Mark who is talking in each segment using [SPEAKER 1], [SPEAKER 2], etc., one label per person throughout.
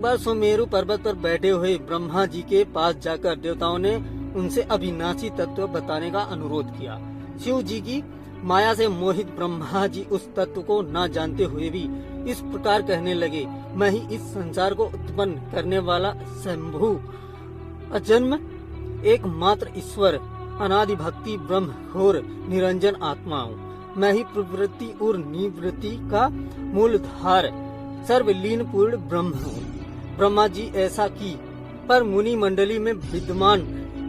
[SPEAKER 1] एक बार सुमेरु पर्वत पर बैठे हुए ब्रह्मा जी के पास जाकर देवताओं ने उनसे अविनाशी तत्व बताने का अनुरोध किया। शिव जी की माया से मोहित ब्रह्मा जी उस तत्व को न जानते हुए भी इस प्रकार कहने लगे, मैं ही इस संसार को उत्पन्न करने वाला शंभु अजन्म एकमात्र ईश्वर अनादि भक्ति ब्रह्म घोर निरंजन आत्मा हूँ। मैं ही प्रवृत्ति और निवृत्ति का मूलधार सर्वलीन पूर्ण ब्रह्म हूँ। ब्रह्मा जी ऐसा की, पर मुनि मंडली में विद्यमान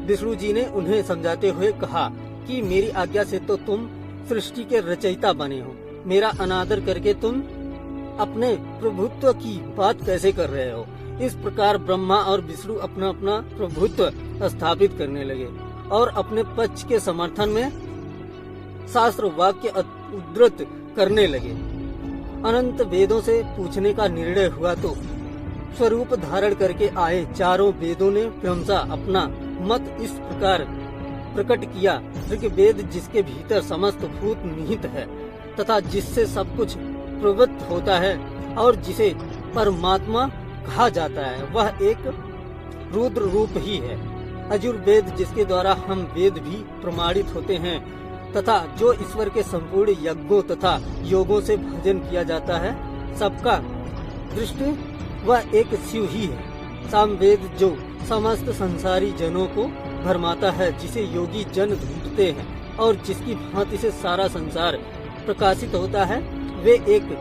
[SPEAKER 1] विष्णु जी ने उन्हें समझाते हुए कहा कि मेरी आज्ञा से तो तुम सृष्टि के रचयिता बने हो, मेरा अनादर करके तुम अपने प्रभुत्व की बात कैसे कर रहे हो। इस प्रकार ब्रह्मा और विष्णु अपना अपना प्रभुत्व स्थापित करने लगे और अपने पक्ष के समर्थन में शास्त्र वाक्य उद्धृत करने लगे। अनंत वेदों से पूछने का निर्णय हुआ तो स्वरूप धारण करके आए चारों वेदों ने क्रमशः अपना मत इस प्रकार प्रकट किया। ऋग्वेद जिसके भीतर समस्त भूत निहित है तथा जिससे सब कुछ प्रवृत्त होता है और जिसे परमात्मा कहा जाता है, वह एक रुद्र रूप ही है। यजुर्वेद जिसके द्वारा हम वेद भी प्रमाणित होते हैं तथा जो ईश्वर के संपूर्ण यज्ञों तथा योगों से भजन किया जाता है, सबका दृष्टि वह एक शिव ही है। सामवेद जो समस्त संसारी जनों को भरमाता है, जिसे योगी जन ढूंढते हैं और जिसकी भांति से सारा संसार प्रकाशित होता है, वे एक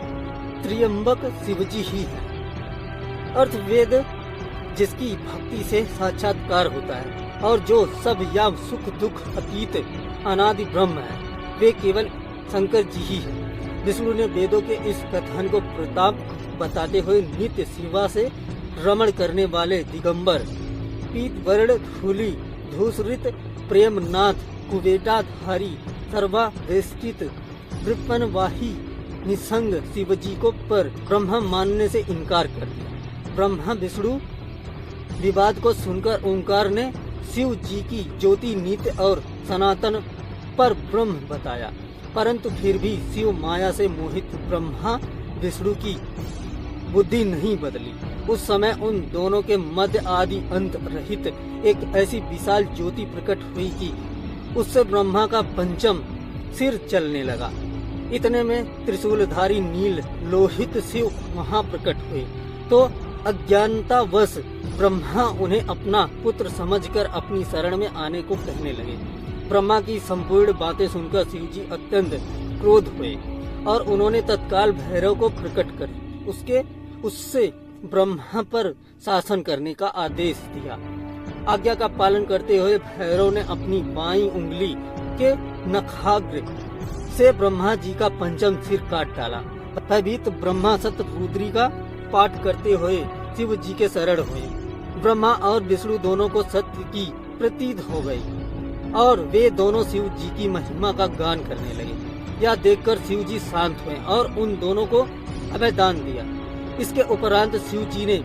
[SPEAKER 1] त्र्यंबक शिवजी ही है। अर्थवेद जिसकी भक्ति से साक्षात्कार होता है और जो सब या सुख दुख अतीत अनादि ब्रह्म है, वे केवल शंकर जी ही है। विष्णु ने वेदों के इस कथन को प्रताप बताते हुए नित्य शिवा से रमण करने वाले दिगंबर पीत वर्ण धूली धूसरित प्रेमनाथ कुवेटाधारी सर्वावेष्टित वृपनवाही निसंग शिवजी को पर ब्रह्म मानने से इनकार कर दिया। ब्रह्मा विष्णु विवाद को सुनकर ओंकार ने शिव जी की ज्योति नित्य और सनातन पर ब्रह्म बताया, परंतु फिर भी शिव माया से मोहित ब्रह्मा विष्णु की बुद्धि नहीं बदली। उस समय उन दोनों के मध्य आदि अंत रहित एक ऐसी विशाल ज्योति प्रकट हुई कि उससे ब्रह्मा का पंचम सिर चलने लगा। इतने में त्रिशूलधारी नील लोहित शिव वहां प्रकट हुए तो अज्ञानतावश ब्रह्मा उन्हें अपना पुत्र समझकर अपनी शरण में आने को कहने लगे। ब्रह्मा की संपूर्ण बातें सुनकर शिवजी अत्यंत क्रोध हुए और उन्होंने तत्काल भैरव को प्रकट कर उससे ब्रह्मा पर शासन करने का आदेश दिया। आज्ञा का पालन करते हुए भैरव ने अपनी बाईं उंगली के नखाग्र से ब्रह्मा जी का पंचम सिर काट डाला। भयभीत ब्रह्मा शतरुद्री का पाठ करते हुए शिव जी के शरण हुए। ब्रह्मा और विष्णु दोनों को सत्य की प्रतीत हो गई और वे दोनों शिव जी की महिमा का गान करने लगे। यह देखकर शिव जी शांत हुए और उन दोनों को अभयदान दिया। इसके उपरांत शिव जी ने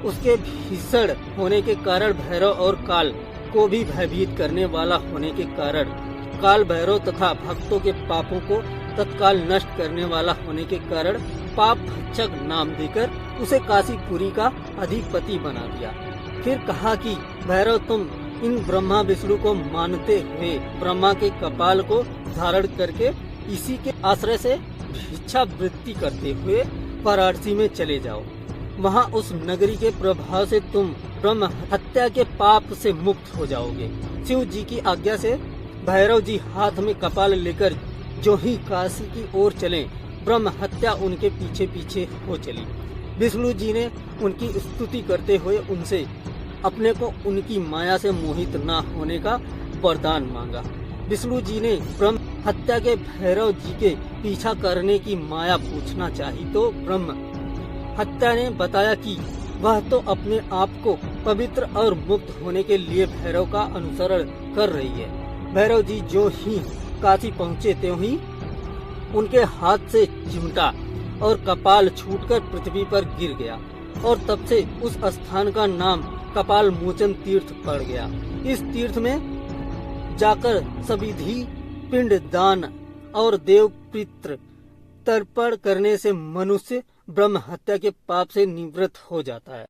[SPEAKER 1] उसके भीषण होने के कारण भैरव और काल को भी भयभीत करने वाला होने के कारण काल भैरव तथा भक्तों के पापों को तत्काल नष्ट करने वाला होने के कारण पाप भक्षक नाम देकर उसे काशीपुरी का अधिपति बना दिया। फिर कहा कि भैरव तुम इन ब्रह्मा विष्णु को मानते हुए ब्रह्मा के कपाल को धारण करके इसी के आश्रय से भिक्षा वृत्ति करते हुए वाराणसी में चले जाओ। वहाँ उस नगरी के प्रभाव से तुम ब्रह्म हत्या के पाप से मुक्त हो जाओगे। शिव जी की आज्ञा से भैरव जी हाथ में कपाल लेकर जो ही काशी की ओर चले, ब्रह्म हत्या उनके पीछे पीछे हो चली। विष्णु जी ने उनकी स्तुति करते हुए उनसे अपने को उनकी माया से मोहित न होने का वरदान मांगा। विष्णु जी ने ब्रह्म हत्या के भैरव जी के पीछा करने की माया पूछना चाहिए तो ब्रह्म हत्या ने बताया कि वह तो अपने आप को पवित्र और मुक्त होने के लिए भैरव का अनुसरण कर रही है। भैरव जी जो ही काशी पहुँचे त्यों ही उनके हाथ से चिमटा और कपाल छूटकर पृथ्वी पर गिर गया और तब से उस स्थान का नाम कपाल मोचन तीर्थ पड़ गया। इस तीर्थ में जाकर सविधि पिंड दान और देव पितृ तर्पण करने से मनुष्य ब्रह्म हत्या के पाप से निवृत्त हो जाता है।